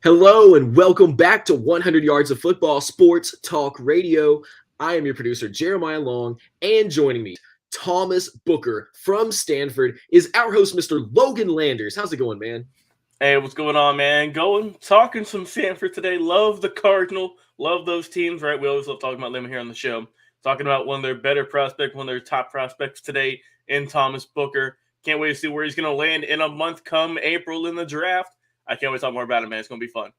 Hello and welcome back to 100 Yards of Football Sports Talk Radio. I am your producer, Jeremiah Long, and joining me, Thomas Booker from Stanford, is our host, Mr. Logan Landers. How's it going, man? Hey, what's going on, man? Talking some Stanford today. Love the Cardinal. Love those teams, right? We always love talking about them here on the show. Talking about one of their better prospects, one of their top prospects today in Thomas Booker. Can't wait to see where he's going to land in a month come April in the draft. I can't wait to talk more about it, man. It's going to be fun.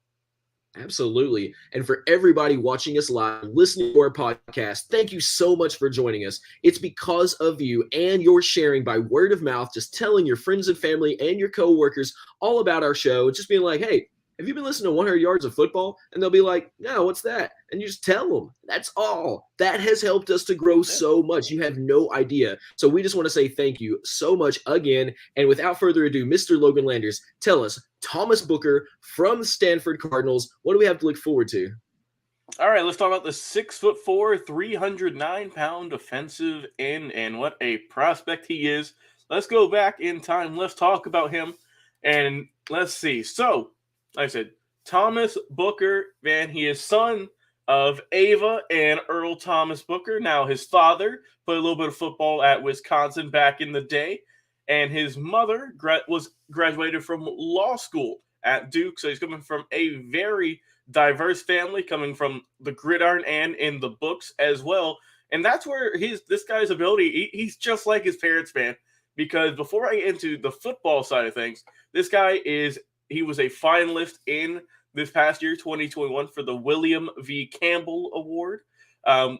Absolutely. And for everybody watching us live, listening to our podcast, thank you so much for joining us. It's because of you and your sharing by word of mouth, just telling your friends and family and your coworkers all about our show, just being like, hey, have you been listening to 100 Yards of Football? And they'll be like, no, what's that? And you just tell them. That's all. That has helped us to grow so much. You have no idea. So we just want to say thank you so much again. And without further ado, Mr. Logan Landers, tell us, Thomas Booker from the Stanford Cardinals, what do we have to look forward to? All right, let's talk about the 6'4", 309-pound defensive end and what a prospect he is. Let's go back in time. Let's talk about him. And let's see. So, like I said, Thomas Booker, man, he is son of Ava and Earl Thomas Booker. Now, his father played a little bit of football at Wisconsin back in the day, and his mother was graduated from law school at Duke. So he's coming from a very diverse family, coming from the gridiron and in the books as well. And that's where this guy's ability, he's just like his parents, man. Because before I get into the football side of things, this guy he was a finalist in this past year, 2021, for the William V. Campbell Award,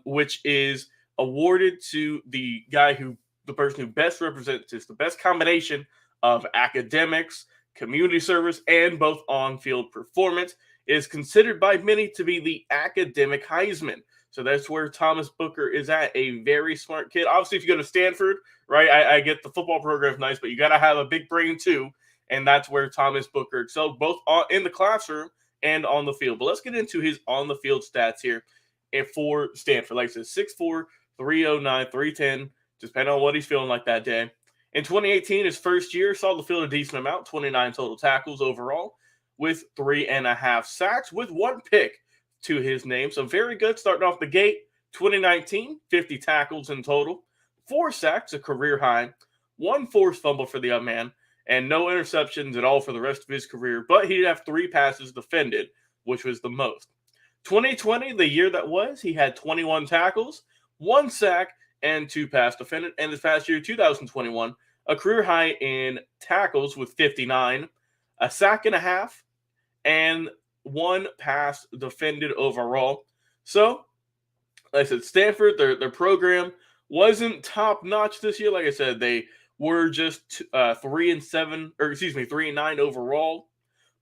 which is awarded to the person who best represents the best combination of academics, community service, and both on-field performance. It is considered by many to be the academic Heisman. So that's where Thomas Booker is at, a very smart kid. Obviously, if you go to Stanford, right, I get the football program's nice, but you got to have a big brain too. And that's where Thomas Booker excelled, both in the classroom and on the field. But let's get into his on-the-field stats here for Stanford. Like I said, 6'4", 309, 310, just depending on what he's feeling like that day. In 2018, his first year, saw the field a decent amount, 29 total tackles overall, with 3.5 sacks, with 1 pick to his name. So very good starting off the gate. 2019, 50 tackles in total, 4 sacks, a career high, 1 forced fumble for the young man, and no interceptions at all for the rest of his career. But he did have 3 passes defended, which was the most. 2020, the year that was, he had 21 tackles, 1 sack, and 2 pass defended. And this past year, 2021, a career high in tackles with 59, a sack and a half, and 1 pass defended overall. So, like I said, Stanford, their program wasn't top notch this year. Like I said, they were just 3-9 overall.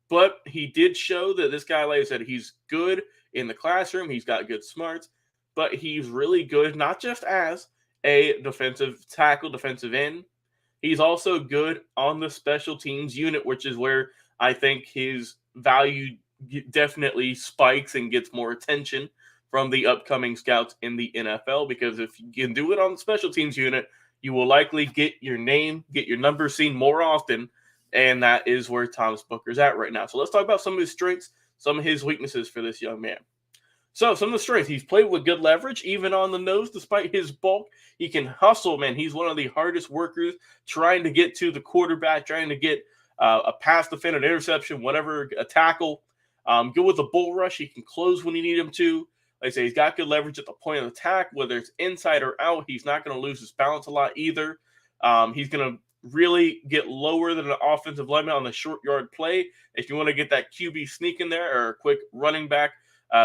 But he did show that this guy, like I said, he's good in the classroom. He's got good smarts, but he's really good not just as a defensive tackle, defensive end. He's also good on the special teams unit, which is where I think his value definitely spikes and gets more attention from the upcoming scouts in the NFL, because if you can do it on the special teams unit, you will likely get your name, get your number seen more often, and that is where Thomas Booker's at right now. So let's talk about some of his strengths, some of his weaknesses for this young man. So some of the strengths, he's played with good leverage, even on the nose, despite his bulk. He can hustle, man. He's one of the hardest workers trying to get to the quarterback, trying to get a pass defend, an interception, whatever, a tackle. Good with a bull rush. He can close when you need him to. Like I say, he's got good leverage at the point of attack, whether it's inside or out. He's not going to lose his balance a lot either. He's going to really get lower than an offensive lineman on the short yard play. If you want to get that QB sneak in there, or a quick running back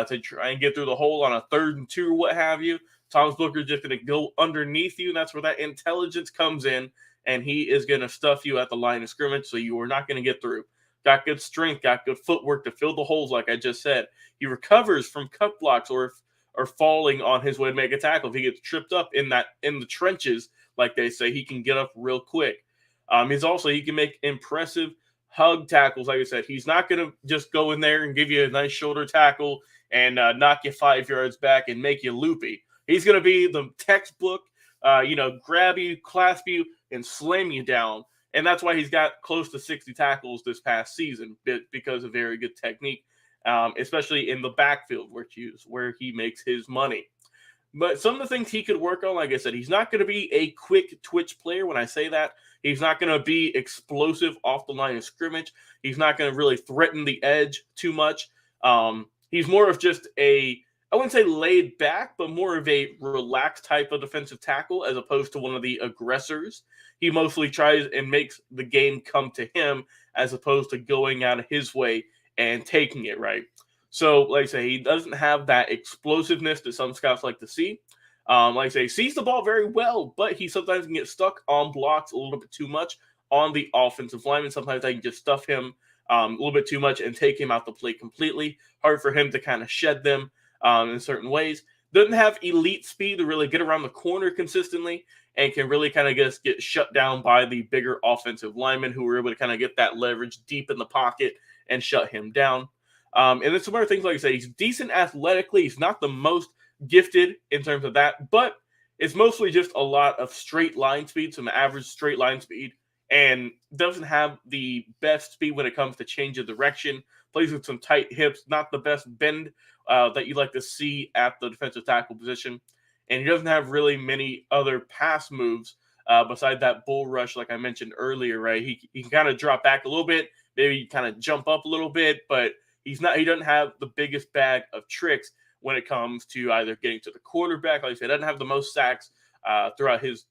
to try and get through the hole on a 3rd and 2 or what have you, Thomas Booker is just going to go underneath you, and that's where that intelligence comes in, and he is going to stuff you at the line of scrimmage, so you are not going to get through. Got good strength, got good footwork to fill the holes, like I just said. He recovers from cut blocks or falling on his way to make a tackle. If he gets tripped up in the trenches, like they say, he can get up real quick. He can make impressive hug tackles. Like I said, he's not going to just go in there and give you a nice shoulder tackle and knock you 5 yards back and make you loopy. He's going to be the textbook, grab you, clasp you, and slam you down. And that's why he's got close to 60 tackles this past season, because of very good technique, especially in the backfield, where he makes his money. But some of the things he could work on, like I said, he's not going to be a quick twitch player. When I say that, he's not going to be explosive off the line of scrimmage. He's not going to really threaten the edge too much. He's more of just I wouldn't say laid back, but more of a relaxed type of defensive tackle as opposed to one of the aggressors. He mostly tries and makes the game come to him as opposed to going out of his way and taking it, right? So, like I say, he doesn't have that explosiveness that some scouts like to see. Like I say, sees the ball very well, but he sometimes can get stuck on blocks a little bit too much on the offensive lineman. Sometimes I can just stuff him a little bit too much and take him out the play completely. Hard for him to kind of shed them in certain ways. Doesn't have elite speed to really get around the corner consistently and can really kind of just get shut down by the bigger offensive linemen who were able to kind of get that leverage deep in the pocket and shut him down. And then some other things, like I said, he's decent athletically. He's not the most gifted in terms of that, but it's mostly just a lot of straight line speed, some average straight line speed, and doesn't have the best speed when it comes to change of direction. Plays with some tight hips, not the best bend that you like to see at the defensive tackle position. And he doesn't have really many other pass moves beside that bull rush, like I mentioned earlier, right? He can kind of drop back a little bit, maybe kind of jump up a little bit, but he doesn't have the biggest bag of tricks when it comes to either getting to the quarterback. Like I said, doesn't have the most sacks throughout his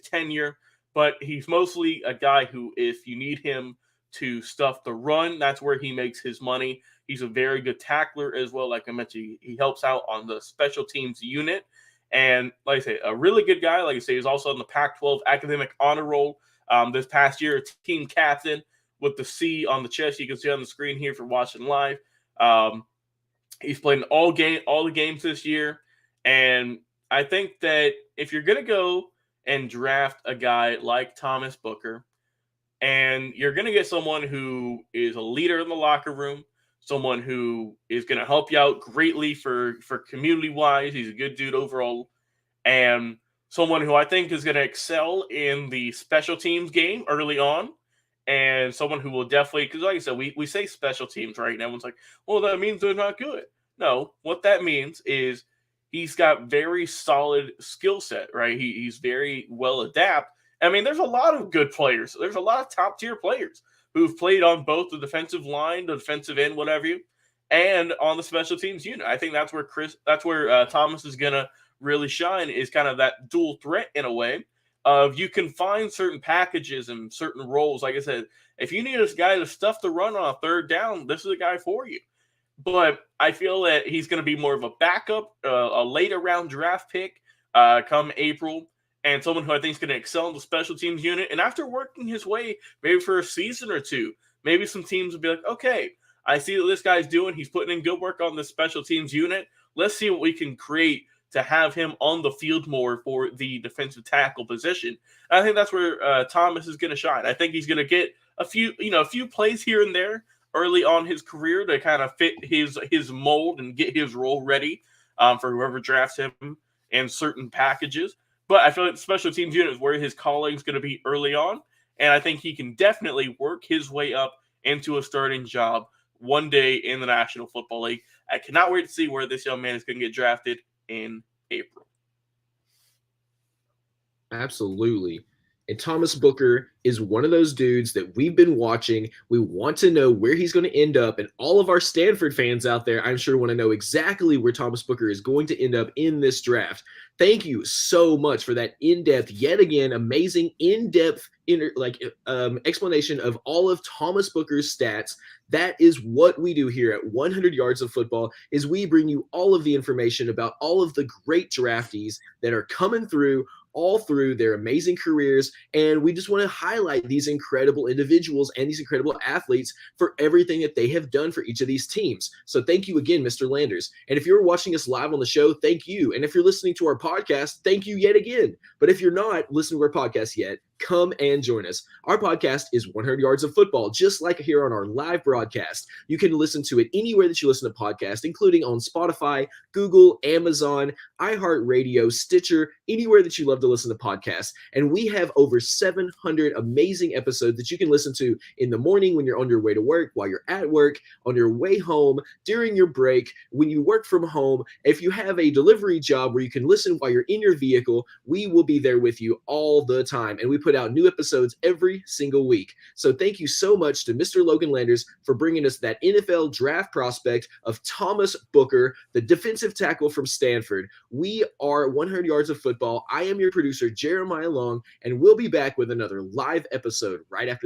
tenure, but he's mostly a guy who, if you need him to stuff the run, that's where he makes his money. He's a very good tackler as well. Like I mentioned, he helps out on the special teams unit. And like I say, a really good guy. Like I say, he's also on the Pac-12 academic honor roll this past year, team captain with the C on the chest. You can see on the screen here for watching live. He's played in all the games this year. And I think that if you're going to go and draft a guy like Thomas Booker, and you're going to get someone who is a leader in the locker room, someone who is going to help you out greatly for community-wise. He's a good dude overall. And someone who I think is going to excel in the special teams game early on. And someone who will definitely, because like I said, we say special teams, right? And everyone's like, well, that means they're not good. No, what that means is he's got very solid skill set, right? He's very well adapted. I mean, there's a lot of good players. There's a lot of top-tier players who've played on both the defensive line, the defensive end, whatever you, and on the special teams unit. I think that's where Thomas is gonna really shine, is kind of that dual threat in a way of you can find certain packages and certain roles. Like I said, if you need this guy to stuff the run on a third down, this is a guy for you. But I feel that he's going to be more of a backup, a later round draft pick come April, and someone who I think is going to excel in the special teams unit. And after working his way, maybe for a season or two, maybe some teams will be like, okay, I see what this guy's doing. He's putting in good work on the special teams unit. Let's see what we can create to have him on the field more for the defensive tackle position. And I think that's where Thomas is going to shine. I think he's going to get a few plays here and there early on his career to kind of fit his mold and get his role ready for whoever drafts him in certain packages. But I feel like the special teams unit is where his calling is going to be early on. And I think he can definitely work his way up into a starting job one day in the National Football League. I cannot wait to see where this young man is going to get drafted in April. Absolutely. And Thomas Booker is one of those dudes that we've been watching. We want to know where he's going to end up. And all of our Stanford fans out there, I'm sure, want to know exactly where Thomas Booker is going to end up in this draft. Thank you so much for that in-depth, yet again, amazing in-depth explanation of all of Thomas Booker's stats. That is what we do here at 100 Yards of Football, is we bring you all of the information about all of the great draftees that are coming through all through their amazing careers. And we just want to highlight these incredible individuals and these incredible athletes for everything that they have done for each of these teams. So thank you again, Mr. Landers. And if you're watching us live on the show, thank you. And if you're listening to our podcast, thank you yet again. But if you're not listening to our podcast yet, Come and join us. Our podcast is 100 Yards of Football, just like here on our live broadcast. You can listen to it anywhere that you listen to podcasts, including on Spotify, Google, Amazon, iHeartRadio, Stitcher, anywhere that you love to listen to podcasts. And we have over 700 amazing episodes that you can listen to in the morning when you're on your way to work, while you're at work, on your way home, during your break, when you work from home. If you have a delivery job where you can listen while you're in your vehicle, we will be there with you all the time. And we put out new episodes every single week. So thank you so much to Mr. Logan Landers for bringing us that NFL draft prospect of Thomas Booker, the defensive tackle from Stanford. We are 100 Yards of Football. I am your producer, Jeremiah Long, and we'll be back with another live episode right after